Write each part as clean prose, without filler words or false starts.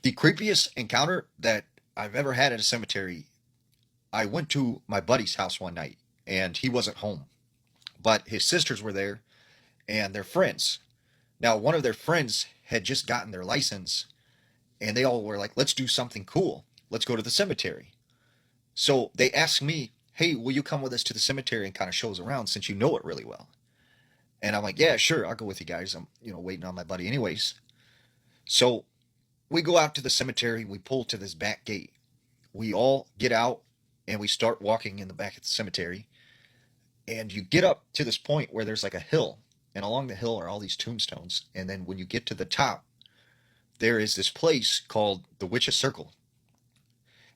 The creepiest encounter that I've ever had at a cemetery, I went to my buddy's house one night and he wasn't home, but his sisters were there and their friends. Now, one of their friends had just gotten their license and they all were like, let's do something cool. Let's go to the cemetery. So they asked me, hey, will you come with us to the cemetery and kind of show us around since you know it really well? And I'm like, yeah, sure, I'll go with you guys. I'm, waiting on my buddy anyways. So we go out to the cemetery. We pull to this back gate. We all get out and we start walking in the back of the cemetery. And you get up to this point where there's like a hill. And along the hill are all these tombstones. And then when you get to the top, there is this place called the Witch's Circle.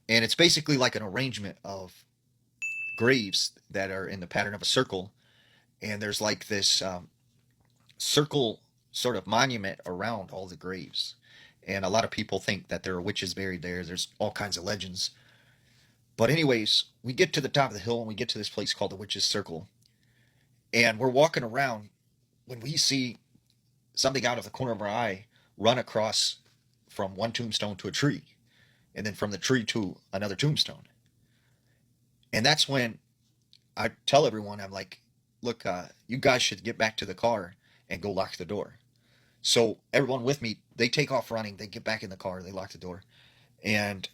And it's basically like an arrangement of graves that are in the pattern of a circle. And there's like this circle sort of monument around all the graves. And a lot of people think that there are witches buried there. There's all kinds of legends. But anyways, we get to the top of the hill and we get to this place called the Witch's Circle. And we're walking around when we see something out of the corner of our eye run across from one tombstone to a tree, and then from the tree to another tombstone. And that's when I tell everyone, I'm like, look, you guys should get back to the car and go lock the door. So everyone with me, they take off running, they get back in the car, they lock the door. And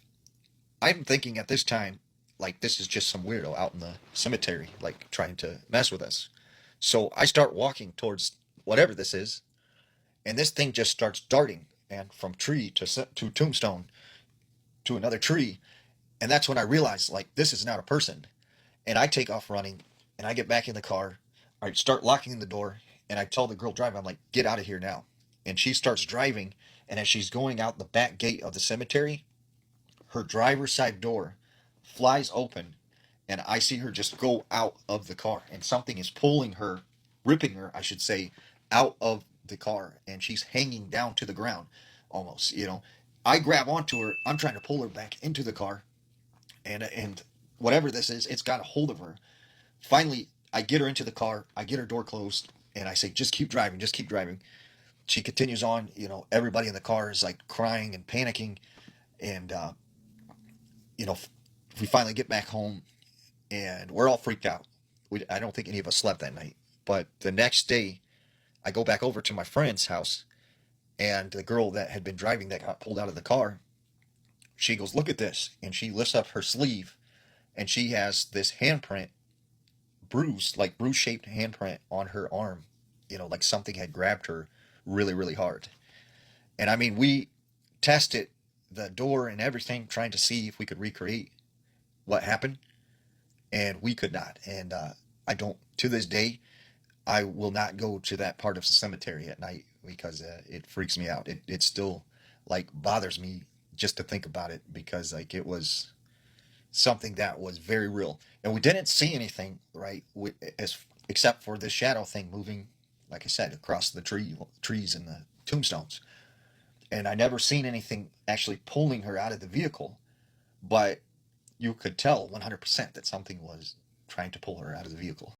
I'm thinking at this time, like, this is just some weirdo out in the cemetery, like, trying to mess with us. So I start walking towards whatever this is, and this thing just starts darting, and from tree to tombstone to another tree. And that's when I realize, like, this is not a person. And I take off running, and I get back in the car. I start locking the door, and I tell the girl driving, I'm like, get out of here now. And she starts driving, and as she's going out the back gate of the cemetery, her driver's side door flies open, and I see her just go out of the car, and something is pulling her, ripping her, I should say, out of the car, and she's hanging down to the ground almost. I grab onto her, I'm trying to pull her back into the car, and whatever this is, it's got a hold of her. Finally, I get her into the car, I get her door closed, and I say, just keep driving, just keep driving. She continues on. Everybody in the car is like crying and panicking, and you know, we finally get back home, and we're all freaked out. I don't think any of us slept that night. But the next day, I go back over to my friend's house, and the girl that had been driving that got pulled out of the car, she goes, "Look at this," and she lifts up her sleeve, and she has this handprint, like bruise shaped handprint on her arm. Like something had grabbed her really, really hard. And I mean, we tested the door and everything, trying to see if we could recreate what happened, and we could not. And I don't, to this day, I will not go to that part of the cemetery at night because it freaks me out. It still like bothers me just to think about it because like it was something that was very real, and we didn't see anything right as except for this shadow thing moving, like I said, across the trees and the tombstones. And I never seen anything actually pulling her out of the vehicle, but you could tell 100% that something was trying to pull her out of the vehicle.